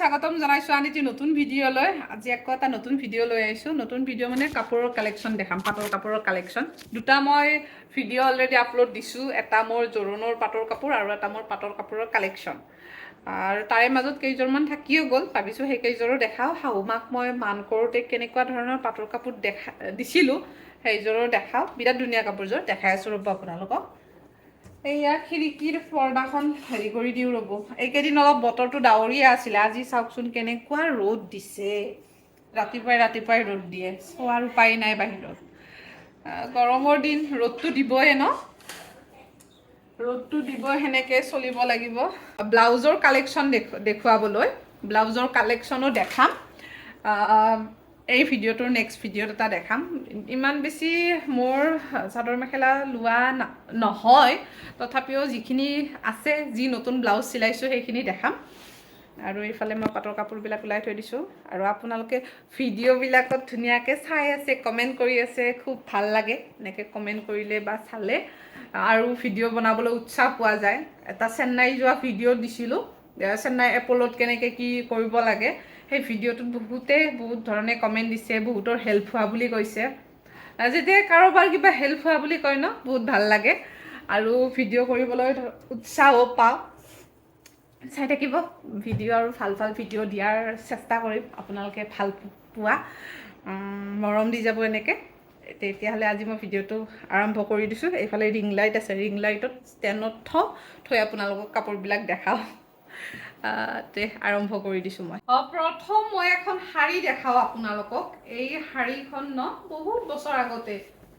স্বাগতম জনাইছো আন এটি নতুন ভিডিঅ'লৈ আজি আকৌ এটা নতুন ভিডিঅ' লৈ আহিছোঁ নতুন ভিডিঅ' মানে কাপোৰৰ কালেকশ্যন দেখাম পাটৰ কাপোৰৰ কালেকশ্যন দুটা মই ভিডিঅ' অলৰেডি আপলোড দিছোঁ এটা মোৰ জোৰোণৰ পাটৰ কাপোৰ আৰু এটা মোৰ পাটৰ কাপোৰৰ কালেকশ্যন আৰু তাৰে মাজত কেইজনমান থাকিও গ'ল ভাবিছোঁ সেই কেইজোৰো দেখাওঁ শাহুমাক মই মান কৰোঁতে কেনেকুৱা ধৰণৰ পাটৰ কাপোৰ দিছিলোঁ সেইযোৰো দেখাওঁ বিৰাট ধুনীয়া কাপোৰযোৰ দেখাই আছোঁ ৰ'ব আপোনালোকক এইয়া খিৰিকীৰ পৰ্দাখন হেৰি কৰি দিওঁ ৰ'ব এইকেইদিন অলপ বতৰটো ডাৱৰীয়া আছিলে আজি চাওকচোন কেনেকুৱা ৰ'দ দিছে ৰাতিপুৱাই ৰ'দ দিয়ে চোৱাৰ উপায় নাই বাহিৰত গৰমৰ দিন ৰ'দটো দিবই ন ৰ'দটো দিব সেনেকৈ চলিব লাগিব ব্লাউজৰ কালেকশ্যন দেখুৱাবলৈ ব্লাউজৰ কালেকশ্যনো দেখাম এই ভিডিঅ'টোৰ নেক্সট ভিডিঅ'ত এটা দেখাম ইমান বেছি মোৰ চাদৰ মেখেলা লোৱা নহয় তথাপিও যিখিনি আছে যি নতুন ব্লাউজ চিলাইছোঁ সেইখিনি দেখাম আৰু এইফালে মই পাটৰ কাপোৰবিলাক ওলাই থৈ দিছোঁ আৰু আপোনালোকে ভিডিঅ'বিলাকত ধুনীয়াকৈ চাই আছে কমেণ্ট কৰি আছে খুব ভাল লাগে এনেকৈ কমেণ্ট কৰিলে বা চালে আৰু ভিডিঅ' বনাবলৈ উৎসাহ পোৱা যায় এটা চেন্নাই যোৱা ভিডিঅ' দিছিলোঁ চেন্নাই এপলত কেনেকৈ কি কৰিব লাগে সেই ভিডিঅ'টোত বহুত ধৰণে কমেণ্ট দিছে বহুতৰ হেল্প হোৱা বুলি কৈছে যেতিয়া কাৰোবাৰ কিবা হেল্প হোৱা বুলি কয় ন বহুত ভাল লাগে আৰু ভিডিঅ' কৰিবলৈ উৎসাহো পাওঁ চাই থাকিব ভিডিঅ' আৰু ভাল ভিডিঅ' দিয়াৰ চেষ্টা কৰিম আপোনালোকে ভাল পোৱা মৰম দি যাব এনেকৈ তেতিয়াহ'লে আজি মই ভিডিঅ'টো আৰম্ভ কৰি দিছোঁ এইফালে ৰিং লাইট আছে ৰিং লাইটত ষ্টেণ্ডত থৈ আপোনালোকক কাপোৰবিলাক দেখাওঁ আৰম্ভ কৰি দিছোঁ মই প্ৰথম মই এখন শাৰী দেখাওঁ আপোনালোকক এই শাৰীখন ন বহুত বছৰ আগতে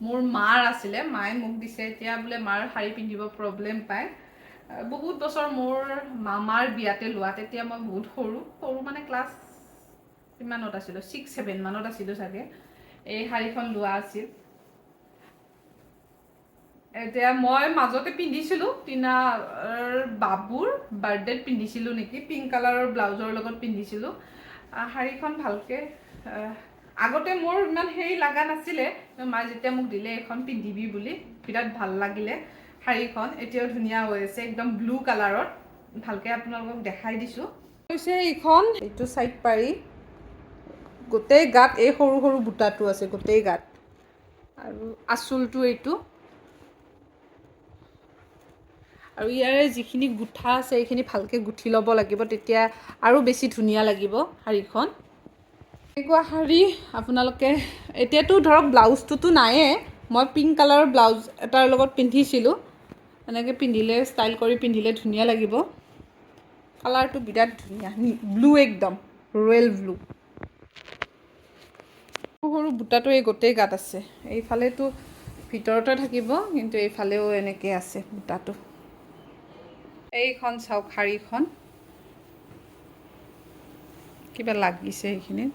মোৰ মাৰ আছিলে মায়ে মোক দিছে এতিয়া বোলে মাৰ শাৰী পিন্ধিব প্ৰব্লেম পায় বহুত বছৰ মোৰ মামাৰ বিয়াতে লোৱা তেতিয়া মই বহুত সৰু মানে ক্লাছ কিমানত আছিলোঁ 6-7 মানত আছিলোঁ চাগে এই শাৰীখন লোৱা আছিল এতিয়া মই মাজতে পিন্ধিছিলোঁ টিনাৰ বাবুৰ বাৰ্থডেত পিন্ধিছিলোঁ নেকি পিংক কালাৰৰ ব্লাউজৰ লগত পিন্ধিছিলোঁ শাৰীখন ভালকৈ আগতে মোৰ ইমান হেৰি লগা নাছিলে মায়ে যেতিয়া মোক দিলে এখন পিন্ধিবি বুলি বিৰাট ভাল লাগিলে শাৰীখন এতিয়াও ধুনীয়া হৈ আছে একদম ব্লু কালাৰত ভালকৈ আপোনালোকক দেখাই দিছোঁ হৈছে এইখন এইটো চাইড পাৰি গোটেই গাত এই সৰু বুটাটো আছে গোটেই গাত আৰু আঁচলটো এইটো আৰু ইয়াৰে যিখিনি গুঠা আছে এইখিনি ভালকৈ গুঠি ল'ব লাগিব তেতিয়া আৰু বেছি ধুনীয়া লাগিব শাৰীখন এনেকুৱা শাৰী আপোনালোকে এতিয়াতো ধৰক ব্লাউজটোতো নায়ে মই পিংক কালাৰৰ ব্লাউজ এটাৰ লগত পিন্ধিছিলোঁ এনেকৈ পিন্ধিলে ষ্টাইল কৰি পিন্ধিলে ধুনীয়া লাগিব কালাৰটো বিৰাট ধুনীয়া ব্লু একদম ৰয়েল ব্লু সৰু বুটাটো এই গোটেই গাত আছে এইফালেতো ভিতৰতে থাকিব কিন্তু এইফালেও এনেকৈ আছে বুটাটো এইখন চাওক শাৰীখন কিবা লাগিছে এইখিনি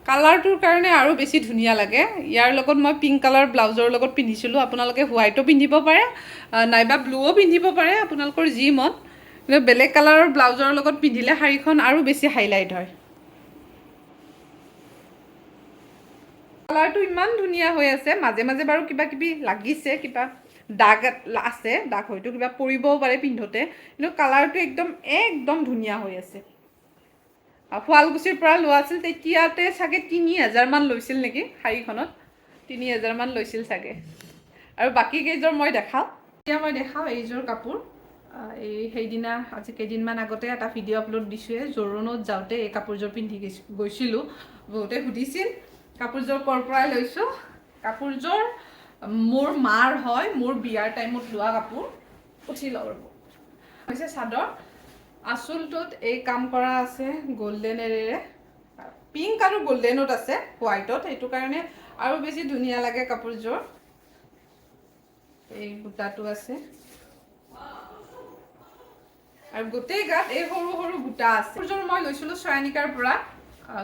কালাৰটোৰ কাৰণে আৰু বেছি ধুনীয়া লাগে ইয়াৰ লগত মই পিংক কালাৰ ব্লাউজৰ লগত পিন্ধিছিলোঁ আপোনালোকে হোৱাইটো পিন্ধিব পাৰে নাইবা ব্লুও পিন্ধিব পাৰে আপোনালোকৰ যি মন কিন্তু বেলেগ কালাৰৰ ব্লাউজৰ লগত পিন্ধিলে শাৰীখন আৰু বেছি হাইলাইট হয় কালাৰটো ইমান ধুনীয়া হৈ আছে মাজে মাজে বাৰু কিবা কিবি লাগিছে কিবা দাগ আছে দাগ হয়তো কিবা পৰিবও পাৰে পিন্ধোতে কিন্তু কালাৰটো একদম ধুনীয়া হৈ আছে শুৱালকুছিৰ পৰা লোৱা আছিল তেতিয়াতে চাগে ৩,০০০ মান লৈছিল নেকি শাৰীখনত ৩,০০০ মান লৈছিল চাগে আৰু বাকী কেইযোৰ মই দেখাওঁ এতিয়া মই দেখাওঁ এইযোৰ কাপোৰ এই সেইদিনা আজি কেইদিনমান আগতে এটা ভিডিঅ' আপলোড দিছোঁৱে জোৰোণত যাওঁতে এই কাপোৰযোৰ পিন্ধি গৈছিলোঁ বহুতে সুধিছিল কাপোৰযোৰ ক'ৰ পৰাই লৈছোঁ কাপোৰযোৰ মোৰ মাৰ হয় মোৰ বিয়াৰ টাইমত লোৱা কাপোৰ উঠি লওঁ ৰ'ব হৈছে চাদৰ আঁচলটোত এই কাম কৰা আছে গল্ডেনেৰে পিংক আৰু গল্ডেনত আছে হোৱাইটত সেইটো কাৰণে আৰু বেছি ধুনীয়া লাগে কাপোৰযোৰ এই বুটাটো আছে আৰু গোটেই গাত এই সৰু বুটা আছে কাপোৰযোৰ মই লৈছিলোঁ চয়ানিকাৰ পৰা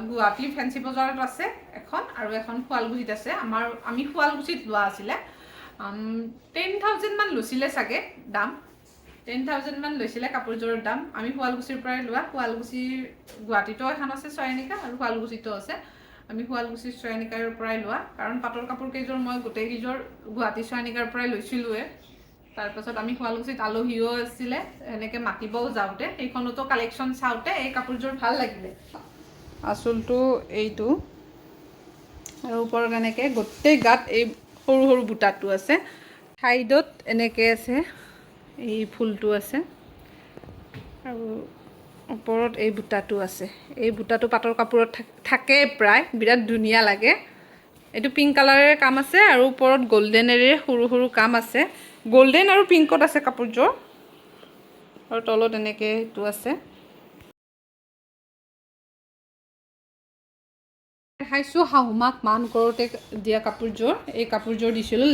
গুৱাহাটী ফেঞ্চি বজাৰত আছে এখন আৰু এখন শুৱালকুছিত আছে আমি শুৱালকুছিত লোৱা আছিলে 10,000 মান লৈছিলে চাগে দাম 10,000 মান লৈছিলে কাপোৰযোৰৰ দাম আমি শুৱালকুছিৰ পৰাই লোৱা শুৱালকুছিৰ গুৱাহাটীতো এখন আছে চয়নিকা আৰু শুৱালকুছিতো আছে আমি শুৱালকুছিৰ চয়নিকাৰ পৰাই লোৱা কাৰণ পাটৰ কাপোৰ কেইযোৰ মই গোটেইকেইযোৰ গুৱাহাটী চয়নিকাৰ পৰাই লৈছিলোঁৱে তাৰপাছত আমি শুৱালকুছিত আলহীও আছিলে এনেকৈ মাতিবও যাওঁতে সেইখনতো কালেকশ্যন চাওঁতে এই কাপোৰযোৰ ভাল লাগিলে। আচলটো এইটো আৰু ওপৰত এনেকৈ গোটেই গাত এই সৰু সৰু বুটাটো আছে, ছাইডত এনেকৈ আছে এই ফুলটো আছে আৰু ওপৰত এই বুটাটো আছে। এই বুটাটো পাটৰ কাপোৰত থাকে প্ৰায়, বিৰাট ধুনীয়া লাগে। এইটো পিংক কালাৰেৰে কাম আছে আৰু ওপৰত গল্ডেনেৰে সৰু সৰু কাম আছে। গল্ডেন আৰু পিংকত আছে কাপোৰযোৰ আৰু তলত এনেকৈ এইটো আছে। দেখাইছোঁ শাহুমাক মান কৰোঁতে দিয়া কাপোৰযোৰ। এই কাপোৰযোৰ দিছিলোঁ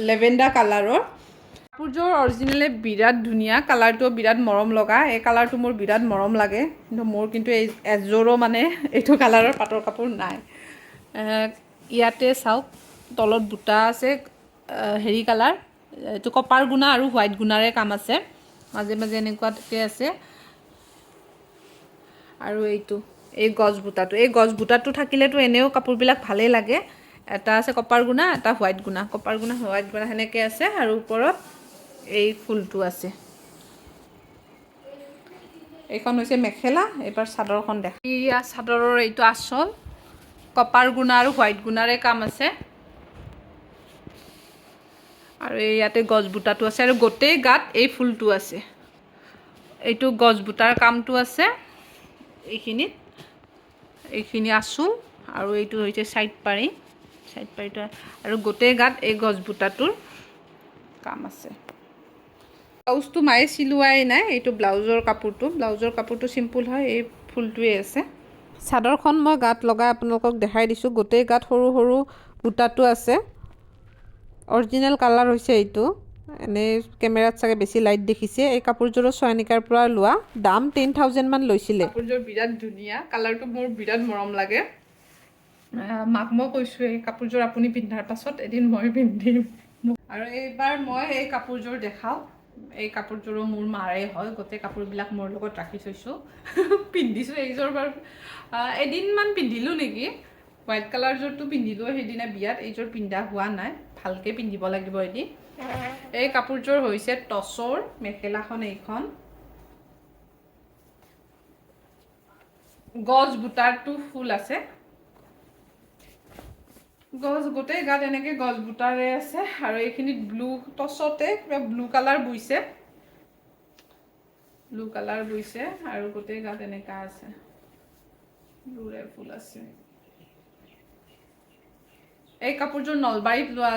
লেভেণ্ডাৰ কালাৰৰ। কাপোৰযোৰ অৰিজিনেলি বিৰাট ধুনীয়া, কালাৰটো বিৰাট মৰম লগা। এই কালাৰটো মোৰ বিৰাট মৰম লাগে, কিন্তু মোৰ কিন্তু এই এযোৰো মানে এইটো কালাৰৰ পাটৰ কাপোৰ নাই। ইয়াতে চাওক তলত বুটা আছে হেৰি কালাৰ, এইটো কপাৰ গুণা আৰু হোৱাইট গুণাৰে কাম আছে, মাজে মাজে এনেকুৱাকৈ আছে। আৰু এইটো এই গছ বুটাটো থাকিলেতো এনেও কাপোৰবিলাক ভালেই লাগে। এটা আছে কপাৰ গুণা, এটা হোৱাইট গুণা, কপাৰ গুণা হোৱাইট গুণা সেনেকৈ আছে আৰু ওপৰত এই ফুলটো আছে। এইখন হৈছে মেখেলা, এইবাৰ চাদৰখন দেখা। এয়া চাদৰৰ এইটো আচল, কপাৰ গুণা আৰু হোৱাইট গুণাৰে কাম আছে আৰু এই ইয়াতে গছ বুটাটো আছে আৰু গোটেই গাত এই ফুলটো আছে। এইটো গছ বুটাৰ কামটো আছে এইখিনি আঁচল আৰু এইটো হৈছে চাইড পাৰিটো আৰু গোটেই গাত এই গছ বুটাটোৰ কাম আছে। ব্লাউজটো মায়ে চিলোৱাই নাই, এইটো ব্লাউজৰ কাপোৰটো চিম্পুল হয়, এই ফুলটোৱে আছে। চাদৰখন মই গাত লগাই আপোনালোকক দেখাই দিছোঁ। গোটেই গাত সৰু সৰু বুটাটো আছে। অৰিজিনেল কালাৰ হৈছে এইটো, এনেই কেমেৰাত চাগে বেছি লাইট দেখিছে। এই কাপোৰযোৰো চয়নিকাৰ পৰা লোৱা, দাম 10,000 মান লৈছিলে। কাপোৰযোৰ বিৰাট ধুনীয়া, কালাৰটো মোৰ বিৰাট মৰম লাগে। মাক মই কৈছোঁ এই কাপোৰযোৰ আপুনি পিন্ধাৰ পাছত এদিন মই পিন্ধিম। আৰু এইবাৰ মই এই কাপোৰযোৰ দেখাওঁ। এই কাপোৰযোৰো মোৰ মাৰে হয়, গোটেই কাপোৰবিলাক মোৰ লগত ৰাখি থৈছোঁ। পিন্ধিছোঁ এইযোৰ বাৰু এদিনমান পিন্ধিলোঁ নেকি। হোৱাইট কালাৰযোৰটো পিন্ধিলোঁ সেইদিনা বিয়াত, এইযোৰ পিন্ধা হোৱা নাই, ভালকৈ পিন্ধিব লাগিব এদিন। এই কাপোৰযোৰ হৈছে টচৰ মেখেলাখন, এইখন গছ বুটাৰটো ফুল আছে, গোটেই গাত এনেকৈ গছ বুটাৰে আছে আৰু এইখিনিত ব্লু টচতে কিবা ব্লু কালাৰ বুইছে আৰু গোটেই গাত এনেকুৱা আছে, ব্লুৰে ফুল আছে। এই কাপোৰযোৰ নলবাৰীত লোৱা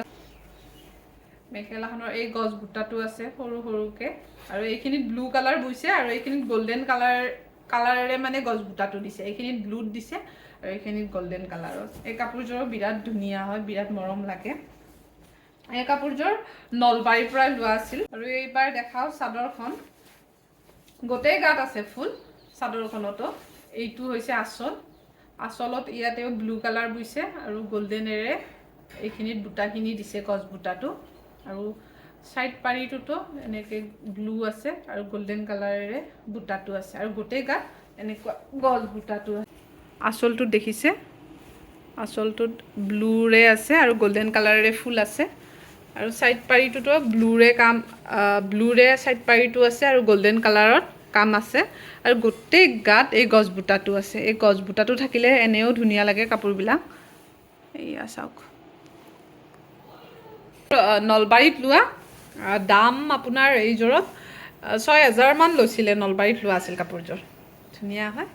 মেখেলাখনৰ এই গছ বুটাটো আছে সৰু সৰুকৈ আৰু এইখিনিত ব্লু কালাৰ বুইছে আৰু এইখিনিত গল্ডেন কালাৰেৰে মানে গছ বুটাটো দিছে। এইখিনিত ব্লুত দিছে আৰু এইখিনিত গল্ডেন কালাৰত। এই কাপোৰযোৰো বিৰাট ধুনীয়া হয়, বিৰাট মৰম লাগে। এই কাপোৰযোৰ নলবাৰীৰ পৰা লোৱা আছিল। আৰু এইবাৰ দেখাওঁ চাদৰখন, গোটেই গাত আছে ফুল চাদৰখনতো। এইটো হৈছে আঁচলত ইয়াতেও ব্লু কালাৰ বুইছে আৰু গল্ডেনেৰে এইখিনিত বুটাখিনি দিছে, গছ বুটাটো। আৰু চাইড পাৰিটোতো এনেকৈ ব্লু আছে আৰু গল্ডেন কালাৰেৰে বুটাটো আছে আৰু গোটেই গাত এনেকুৱা গছ বুটাটো আছে। আঁচলটোত দেখিছে, আঁচলটোত ব্লুৰে আছে আৰু গল্ডেন কালাৰেৰে ফুল আছে আৰু চাইড পাৰিটোতো ব্লুৰে চাইড পাৰিটো আছে আৰু গল্ডেন কালাৰত কাম আছে আৰু গোটেই গাত এই গছ বুটাটো আছে। এই গছ বুটাটো থাকিলে এনেও ধুনীয়া লাগে কাপোৰবিলাক। এইয়া চাওক, নলবাৰীত লোৱা, দাম আপোনাৰ এইযোৰত 6,000 মান লৈছিলে। নলবাৰীত লোৱা আছিল কাপোৰযোৰ, ধুনীয়া হয়।